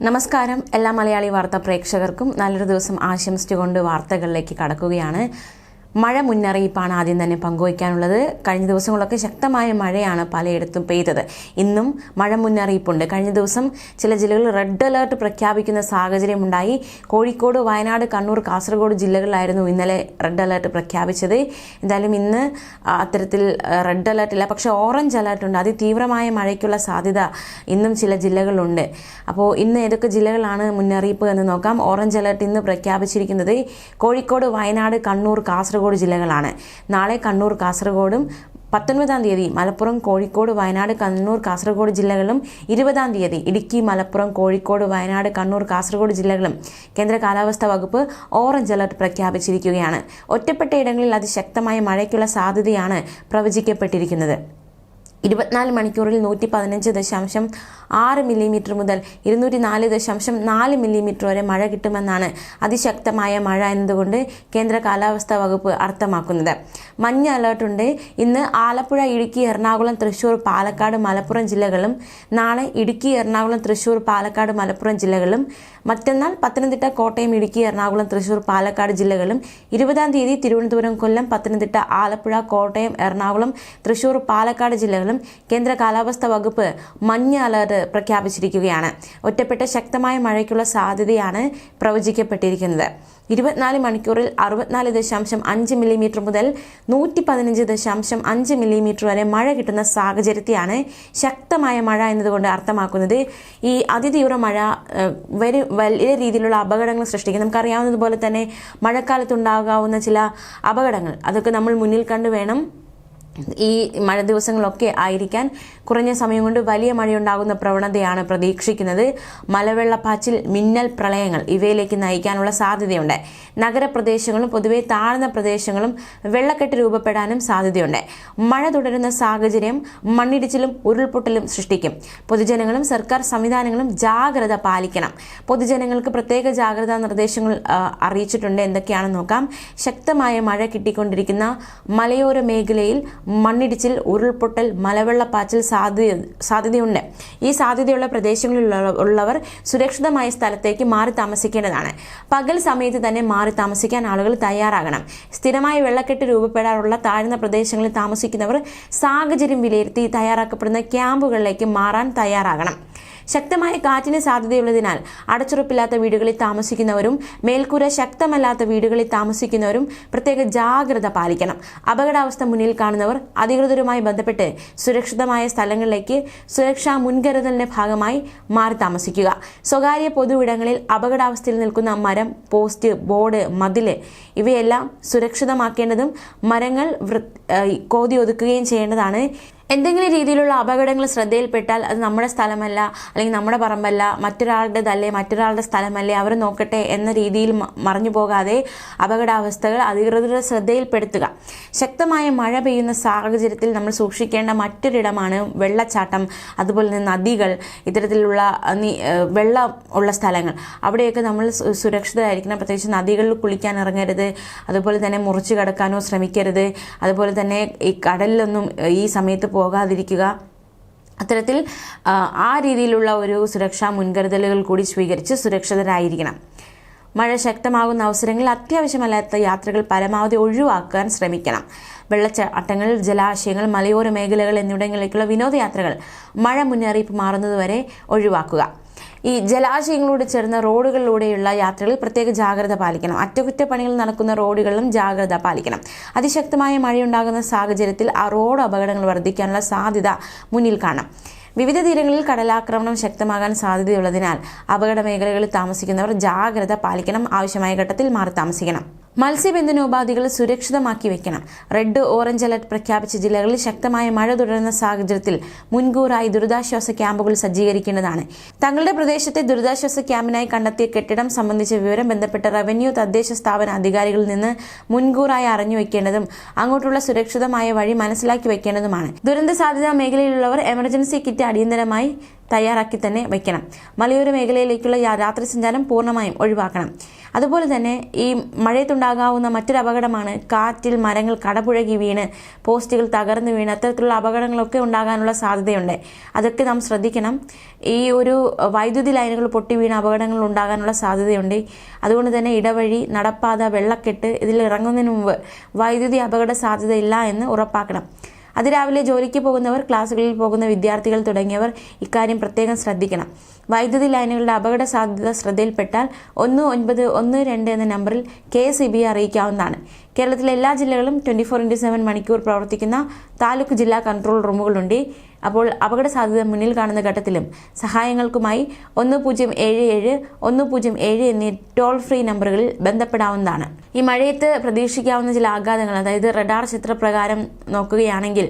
നമസ്കാരം എല്ലാ മലയാളി വാർത്താ പ്രേക്ഷകർക്കും നല്ലൊരു ദിവസം ആശംസിച്ചുകൊണ്ട് വാർത്തകളിലേക്ക് കടക്കുകയാണ്. മഴ മുന്നറിയിപ്പാണ് ആദ്യം തന്നെ പങ്കുവയ്ക്കാനുള്ളത്. കഴിഞ്ഞ ദിവസങ്ങളൊക്കെ ശക്തമായ മഴയാണ് പലയിടത്തും പെയ്തത്. ഇന്നും മഴ മുന്നറിയിപ്പുണ്ട്. കഴിഞ്ഞ ദിവസം ചില ജില്ലകളിൽ റെഡ് അലേർട്ട് പ്രഖ്യാപിക്കുന്ന സാഹചര്യമുണ്ടായി. കോഴിക്കോട്, വയനാട്, കണ്ണൂർ, കാസർഗോഡ് ജില്ലകളിലായിരുന്നു ഇന്നലെ റെഡ് അലേർട്ട് പ്രഖ്യാപിച്ചത്. എന്തായാലും ഇന്ന് അത്തരത്തിൽ റെഡ് അലേർട്ട് ഇല്ല, പക്ഷേ ഓറഞ്ച് അലേർട്ട് ഉണ്ട്. അതിതീവ്രമായ മഴയ്ക്കുള്ള സാധ്യത ഇന്നും ചില ജില്ലകളിലുണ്ട്. അപ്പോൾ ഇന്ന് ഏതൊക്കെ ജില്ലകളാണ് മുന്നറിയിപ്പ് എന്ന് നോക്കാം. ഓറഞ്ച് അലേർട്ട് ഇന്ന് പ്രഖ്യാപിച്ചിരിക്കുന്നത് കോഴിക്കോട്, വയനാട്, കണ്ണൂർ, കാസർഗോഡ് ജില്ലകളാണ്. നാളെ കണ്ണൂർ, കാസർഗോഡും 19-ാം തീയതി മലപ്പുറം, കോഴിക്കോട്, വയനാട്, കണ്ണൂർ, കാസർഗോഡ് ജില്ലകളും 20-ാം തീയതി ഇടുക്കി, മലപ്പുറം, കോഴിക്കോട്, വയനാട്, കണ്ണൂർ, കാസർഗോഡ് ജില്ലകളും കേന്ദ്ര കാലാവസ്ഥാ വകുപ്പ് ഓറഞ്ച് അലർട്ട് പ്രഖ്യാപിച്ചിരിക്കുകയാണ്. ഒറ്റപ്പെട്ട ഇടങ്ങളിൽ അതിശക്തമായ മഴയ്ക്കുള്ള സാധ്യതയാണ് പ്രവചിക്കപ്പെട്ടിരിക്കുന്നത്. 24 മണിക്കൂറിൽ 115.6 മില്ലിമീറ്റർ മുതൽ 204.4 മില്ലിമീറ്റർ വരെ മഴ കിട്ടുമെന്നാണ് അതിശക്തമായ മഴ എന്നതുകൊണ്ട് കേന്ദ്ര കാലാവസ്ഥാ വകുപ്പ് അർത്ഥമാക്കുന്നത്. മഞ്ഞ അലേർട്ടുണ്ട്. ഇന്ന് ആലപ്പുഴ, ഇടുക്കി, എറണാകുളം, തൃശൂർ, പാലക്കാട്, മലപ്പുറം ജില്ലകളും നാളെ ഇടുക്കി, എറണാകുളം, തൃശൂർ, പാലക്കാട്, മലപ്പുറം ജില്ലകളും മറ്റന്നാൾ പത്തനംതിട്ട, കോട്ടയം, ഇടുക്കി, എറണാകുളം, തൃശൂർ, പാലക്കാട് ജില്ലകളും 20-ാം തീയതി തിരുവനന്തപുരം, കൊല്ലം, പത്തനംതിട്ട, ആലപ്പുഴ, കോട്ടയം, എറണാകുളം, തൃശൂർ, പാലക്കാട് ജില്ലകളും കേന്ദ്ര കാലാവസ്ഥാ വകുപ്പ് മഞ്ഞ അലർട്ട് പ്രഖ്യാപിച്ചിരിക്കുകയാണ്. ഒറ്റപ്പെട്ട ശക്തമായ മഴയ്ക്കുള്ള സാധ്യതയാണ് പ്രവചിക്കപ്പെട്ടിരിക്കുന്നത്. 24 മണിക്കൂറിൽ 64.5 മില്ലിമീറ്റർ മുതൽ 115.5 മില്ലിമീറ്റർ വരെ മഴ കിട്ടുന്ന സാഹചര്യത്തെയാണ് ശക്തമായ മഴ എന്നതുകൊണ്ട് അർത്ഥമാക്കുന്നത്. ഈ അതിതീവ്ര മഴ വലിയ രീതിയിലുള്ള അപകടങ്ങൾ സൃഷ്ടിക്കും. നമുക്കറിയാവുന്നതുപോലെ തന്നെ മഴക്കാലത്തുണ്ടാകാവുന്ന ചില അപകടങ്ങൾ അതൊക്കെ നമ്മൾ മുന്നിൽ കണ്ടു വേണം ഈ മഴ ദിവസങ്ങളൊക്കെ ആയിരിക്കാൻ. കുറഞ്ഞ സമയം കൊണ്ട് വലിയ മഴയുണ്ടാകുന്ന പ്രവണതയാണ് പ്രതീക്ഷിക്കുന്നത്. മലവെള്ളപ്പാച്ചിൽ, മിന്നൽ പ്രളയങ്ങൾ ഇവയിലേക്ക് നയിക്കാനുള്ള സാധ്യതയുണ്ട്. നഗരപ്രദേശങ്ങളും പൊതുവെ താഴ്ന്ന പ്രദേശങ്ങളും വെള്ളക്കെട്ട് രൂപപ്പെടാനും സാധ്യതയുണ്ട്. മഴ തുടരുന്ന സാഹചര്യം മണ്ണിടിച്ചിലും ഉരുൾപൊട്ടലും സൃഷ്ടിക്കും. പൊതുജനങ്ങളും സർക്കാർ സംവിധാനങ്ങളും ജാഗ്രത പാലിക്കണം. പൊതുജനങ്ങൾക്ക് പ്രത്യേക ജാഗ്രതാ നിർദ്ദേശങ്ങൾ അറിയിച്ചിട്ടുണ്ട്. എന്തൊക്കെയാണെന്ന് നോക്കാം. ശക്തമായ മഴ കിട്ടിക്കൊണ്ടിരിക്കുന്ന മലയോര മേഖലയിൽ മണ്ണിടിച്ചിൽ, ഉരുൾപൊട്ടൽ, മലവെള്ളപ്പാച്ചിൽ സാധ്യതയുണ്ട്. ഈ സാധ്യതയുള്ള പ്രദേശങ്ങളിലുള്ളവർ സുരക്ഷിതമായ സ്ഥലത്തേക്ക് മാറി താമസിക്കേണ്ടതാണ്. പകൽ സമയത്ത് തന്നെ മാറി താമസിക്കാൻ ആളുകൾ തയ്യാറാകണം. സ്ഥിരമായ വെള്ളക്കെട്ട് രൂപപ്പെടാറുള്ള താഴ്ന്ന പ്രദേശങ്ങളിൽ താമസിക്കുന്നവർ സാഹചര്യം വിലയിരുത്തി തയ്യാറാക്കപ്പെടുന്ന ക്യാമ്പുകളിലേക്ക് മാറാൻ തയ്യാറാകണം. ശക്തമായ കാറ്റിന് സാധ്യതയുള്ളതിനാൽ അടച്ചുറപ്പില്ലാത്ത വീടുകളിൽ താമസിക്കുന്നവരും മേൽക്കൂര ശക്തമല്ലാത്ത വീടുകളിൽ താമസിക്കുന്നവരും പ്രത്യേക ജാഗ്രത പാലിക്കണം. അപകടാവസ്ഥ മുന്നിൽ കാണുന്നവർ അധികൃതരുമായി ബന്ധപ്പെട്ട് സുരക്ഷിതമായ സ്ഥലങ്ങളിലേക്ക് സുരക്ഷാ മുൻകരുതലിന്റെ ഭാഗമായി മാറി താമസിക്കുക. സ്വകാര്യ പൊതുവിടങ്ങളിൽ അപകടാവസ്ഥയിൽ നിൽക്കുന്ന മരം, പോസ്റ്റ്, ബോർഡ്, മതില് ഇവയെല്ലാം സുരക്ഷിതമാക്കേണ്ടതും മരങ്ങൾ കോതി ഒതുക്കുകയും ചെയ്യേണ്ടതാണ്. എന്തെങ്കിലും രീതിയിലുള്ള അപകടങ്ങൾ ശ്രദ്ധയിൽപ്പെട്ടാൽ അത് നമ്മുടെ സ്ഥലമല്ല, അല്ലെങ്കിൽ നമ്മുടെ പറമ്പല്ല, മറ്റൊരാളുടേതല്ലേ, മറ്റൊരാളുടെ സ്ഥലമല്ലേ, അവർ നോക്കട്ടെ എന്ന രീതിയിൽ മറഞ്ഞു പോകാതെ അപകടാവസ്ഥകൾ അധികൃതരുടെ ശ്രദ്ധയിൽപ്പെടുത്തുക. ശക്തമായ മഴ പെയ്യുന്ന സാഹചര്യത്തിൽ നമ്മൾ സൂക്ഷിക്കേണ്ട മറ്റൊരിടമാണ് വെള്ളച്ചാട്ടം, അതുപോലെ തന്നെ നദികൾ, ഇത്തരത്തിലുള്ള വെള്ളം ഉള്ള സ്ഥലങ്ങൾ. അവിടെയൊക്കെ നമ്മൾ സുരക്ഷിതരായിരിക്കണം. പ്രത്യേകിച്ച് നദികളിൽ കുളിക്കാൻ ഇറങ്ങരുത്. അതുപോലെ തന്നെ മുറിച്ചു കടക്കാനോ ശ്രമിക്കരുത്. അതുപോലെ തന്നെ ഈ കടലിലൊന്നും ഈ സമയത്ത് പോകാതിരിക്കുക. അത്തരത്തിൽ ആ രീതിയിലുള്ള ഒരു സുരക്ഷാ മുൻകരുതലുകൾ കൂടി സ്വീകരിച്ച് സുരക്ഷിതരായിരിക്കണം. മഴ ശക്തമാകുന്ന അവസരങ്ങളിൽ അത്യാവശ്യമല്ലാത്ത യാത്രകൾ പരമാവധി ഒഴിവാക്കാൻ ശ്രമിക്കണം. വെള്ളച്ചാട്ടങ്ങൾ, ജലാശയങ്ങൾ, മലയോര മേഖലകൾ എന്നിവിടങ്ങളിലേക്കുള്ള വിനോദയാത്രകൾ മഴ മുന്നറിയിപ്പ് മാറുന്നതുവരെ ഒഴിവാക്കുക. ഈ ജലാശയങ്ങളോട് ചേർന്ന റോഡുകളിലൂടെയുള്ള യാത്രകളിൽ പ്രത്യേക ജാഗ്രത പാലിക്കണം. അറ്റകുറ്റപ്പണികൾ നടക്കുന്ന റോഡുകളിലും ജാഗ്രത പാലിക്കണം. അതിശക്തമായ മഴയുണ്ടാകുന്ന സാഹചര്യത്തിൽ ആ റോഡ് അപകടങ്ങൾ വർദ്ധിക്കാനുള്ള സാധ്യത മുന്നിൽ കാണാം. വിവിധ തീരങ്ങളിൽ കടലാക്രമണം ശക്തമാകാൻ സാധ്യതയുള്ളതിനാൽ അപകട മേഖലകളിൽ താമസിക്കുന്നവർ ജാഗ്രത പാലിക്കണം. ആവശ്യമായ ഘട്ടത്തിൽ മാറി താമസിക്കണം. മത്സ്യബന്ധനോപാധികൾ സുരക്ഷിതമാക്കി വെക്കണം. റെഡ്, ഓറഞ്ച് അലർട്ട് പ്രഖ്യാപിച്ച ജില്ലകളിൽ ശക്തമായ മഴ തുടരുന്ന സാഹചര്യത്തിൽ മുൻകൂറായി ദുരിതാശ്വാസ ക്യാമ്പുകൾ സജ്ജീകരിക്കേണ്ടതാണ്. തങ്ങളുടെ പ്രദേശത്തെ ദുരിതാശ്വാസ ക്യാമ്പിനായി കണ്ടെത്തിയ കെട്ടിടം സംബന്ധിച്ച വിവരം ബന്ധപ്പെട്ട റവന്യൂ, തദ്ദേശ സ്ഥാപന അധികാരികളിൽ നിന്ന് മുൻകൂറായി അറിഞ്ഞു വെക്കേണ്ടതും അങ്ങോട്ടുള്ള സുരക്ഷിതമായ വഴി മനസ്സിലാക്കി വെക്കേണ്ടതുമാണ്. ദുരന്ത സാധ്യതാ മേഖലയിലുള്ളവർ എമർജൻസി കിറ്റ് അടിയന്തരമായി തയ്യാറാക്കി തന്നെ വയ്ക്കണം. മലയോര മേഖലയിലേക്കുള്ള രാത്രി സഞ്ചാരം പൂർണ്ണമായും ഒഴിവാക്കണം. അതുപോലെ തന്നെ ഈ മഴയത്തുണ്ടാകാവുന്ന മറ്റൊരു അപകടമാണ് കാറ്റിൽ മരങ്ങൾ കടപുഴകി വീണ് പോസ്റ്റുകൾ തകർന്നു വീണ് അത്തരത്തിലുള്ള അപകടങ്ങളൊക്കെ ഉണ്ടാകാനുള്ള സാധ്യതയുണ്ട്. അതൊക്കെ നാം ശ്രദ്ധിക്കണം. ഈ ഒരു വൈദ്യുതി ലൈനുകൾ പൊട്ടി വീണ അപകടങ്ങൾ ഉണ്ടാകാനുള്ള സാധ്യതയുണ്ട്. അതുകൊണ്ട് തന്നെ ഇടവഴി, നടപ്പാത, വെള്ളക്കെട്ട് ഇതിൽ ഇറങ്ങുന്നതിന് മുമ്പ് വൈദ്യുതി അപകട സാധ്യത ഇല്ല എന്ന് ഉറപ്പാക്കണം. അതിരാവിലെ ജോലിക്ക് പോകുന്നവർ, ക്ലാസ്സുകളിൽ പോകുന്ന വിദ്യാർത്ഥികൾ തുടങ്ങിയവർ ഇക്കാര്യം പ്രത്യേകം ശ്രദ്ധിക്കണം. വൈദ്യുതി ലൈനുകളുടെ അപകട സാധ്യത ശ്രദ്ധയിൽപ്പെട്ടാൽ 1912 എന്ന നമ്പറിൽ KSEBയെ അറിയിക്കാവുന്നതാണ്. കേരളത്തിലെ എല്ലാ ജില്ലകളും 24/7 മണിക്കൂർ പ്രവർത്തിക്കുന്ന താലൂക്ക് ജില്ലാ കൺട്രോൾ റൂമുകളുണ്ട്. അപ്പോൾ അപകട സാധ്യത മുന്നിൽ കാണുന്ന ഘട്ടത്തിലും സഹായങ്ങൾക്കുമായി 1077 107 എന്നീ ടോൾ ഫ്രീ നമ്പറുകളിൽ ബന്ധപ്പെടാവുന്നതാണ്. ഈ മഴയത്ത് പ്രതീക്ഷിക്കാവുന്ന ചില ആഘാതങ്ങൾ, അതായത് റഡാർ ചിത്രപ്രകാരം നോക്കുകയാണെങ്കിൽ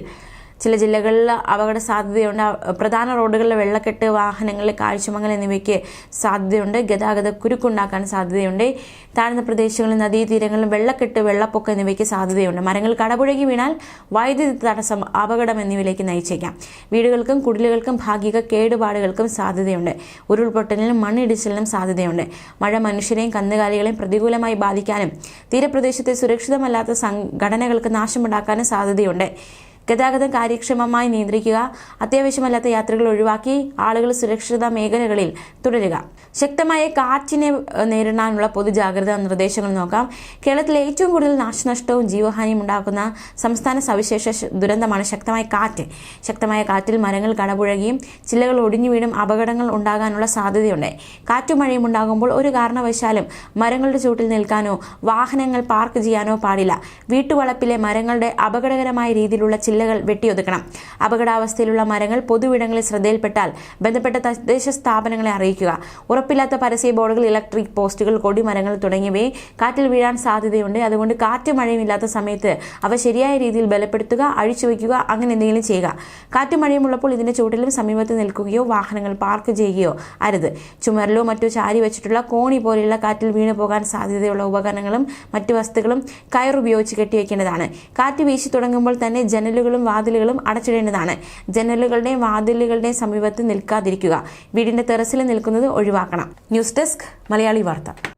ചില ജില്ലകളിൽ അപകട സാധ്യതയുണ്ട്. പ്രധാന റോഡുകളിലെ വെള്ളക്കെട്ട്, വാഹനങ്ങളിലെ കാഴ്ചമങ്ങൽ എന്നിവയ്ക്ക് സാധ്യതയുണ്ട്. ഗതാഗത കുരുക്കുണ്ടാക്കാൻ സാധ്യതയുണ്ട്. താഴ്ന്ന പ്രദേശങ്ങളിലും നദീതീരങ്ങളിലും വെള്ളക്കെട്ട്, വെള്ളപ്പൊക്കം എന്നിവയ്ക്ക് സാധ്യതയുണ്ട്. മരങ്ങൾ കടപുഴകി വീണാൽ വൈദ്യുതി തടസ്സം, അപകടം എന്നിവയിലേക്ക് നയിച്ചേക്കാം. വീടുകൾക്കും കുടിലുകൾക്കും ഭാഗിക കേടുപാടുകൾക്കും സാധ്യതയുണ്ട്. ഉരുൾപൊട്ടലിനും മണ്ണിടിച്ചിലിനും സാധ്യതയുണ്ട്. മഴ മനുഷ്യരെയും കന്നുകാലികളെയും പ്രതികൂലമായി ബാധിക്കാനും തീരപ്രദേശത്തെ സുരക്ഷിതമല്ലാത്ത ഘടനകൾക്ക് നാശമുണ്ടാക്കാനും സാധ്യതയുണ്ട്. ഗതാഗതം കാര്യക്ഷമമായി നിയന്ത്രിക്കുക. അത്യാവശ്യമല്ലാത്ത യാത്രകൾ ഒഴിവാക്കി ആളുകൾ സുരക്ഷിത മേഖലകളിൽ തുടരുക. ശക്തമായ കാറ്റിനെ നേരിടാനുള്ള പൊതുജാഗ്രതാ നിർദ്ദേശങ്ങൾ നോക്കാം. കേരളത്തിലെ ഏറ്റവും കൂടുതൽ നാശനഷ്ടവും ജീവഹാനിയും ഉണ്ടാക്കുന്ന സംസ്ഥാന സവിശേഷ ദുരന്തമാണ് ശക്തമായ കാറ്റ്. ശക്തമായ കാറ്റിൽ മരങ്ങൾ കടപുഴകിയും ചില്ലകൾ ഒടിഞ്ഞു വീണും അപകടങ്ങൾ ഉണ്ടാകാനുള്ള സാധ്യതയുണ്ട്. കാറ്റും മഴയും ഉണ്ടാകുമ്പോൾ ഒരു കാരണവശാലും മരങ്ങളുടെ ചുവട്ടിൽ നിൽക്കാനോ വാഹനങ്ങൾ പാർക്ക് ചെയ്യാനോ പാടില്ല. വീട്ടുവളപ്പിലെ മരങ്ങളുടെ അപകടകരമായ രീതിയിലുള്ള ചില്ലകൾ വെട്ടിയൊതുക്കണം. അപകടാവസ്ഥയിലുള്ള മരങ്ങൾ പൊതുവിടങ്ങളിൽ ശ്രദ്ധയിൽപ്പെട്ടാൽ ബന്ധപ്പെട്ട തദ്ദേശ സ്ഥാപനങ്ങളെ അറിയിക്കുക. ഉറപ്പില്ലാത്ത പരസ്യ ബോർഡുകൾ, ഇലക്ട്രിക് പോസ്റ്റുകൾ, കൊടിമരങ്ങൾ തുടങ്ങിയവയെ കാറ്റിൽ വീഴാൻ സാധ്യതയുണ്ട്. അതുകൊണ്ട് കാറ്റ് മഴയും ഇല്ലാത്ത സമയത്ത് അവ ശരിയായ രീതിയിൽ ബലപ്പെടുത്തുക, അഴിച്ചുവെക്കുക, അങ്ങനെ എന്തെങ്കിലും ചെയ്യുക. കാറ്റും മഴയും ഉള്ളപ്പോൾ ഇതിന്റെ ചുവട്ടിലും സമീപത്ത് നിൽക്കുകയോ വാഹനങ്ങൾ പാർക്ക് ചെയ്യുകയോ അരുത്. ചുമരിലോ മറ്റോ ചാരി വെച്ചിട്ടുള്ള കോണി പോലെയുള്ള കാറ്റിൽ വീണു പോകാൻ സാധ്യതയുള്ള ഉപകരണങ്ങളും മറ്റു വസ്തുക്കളും കയറുപയോഗിച്ച് കെട്ടിവെക്കേണ്ടതാണ്. കാറ്റ് വീശി തുടങ്ങുമ്പോൾ തന്നെ ജനലുകളും വാതിലുകളും അടച്ചിടേണ്ടതാണ്. ജനലുകളുടെയും വാതിലുകളുടെയും സമീപത്ത് നിൽക്കാതിരിക്കുക. വീടിന്റെ ടെറസിൽ നിൽക്കുന്നത് ഒഴിവാക്കണം. ന്യൂസ് ഡെസ്ക്, മലയാളി വാർത്ത.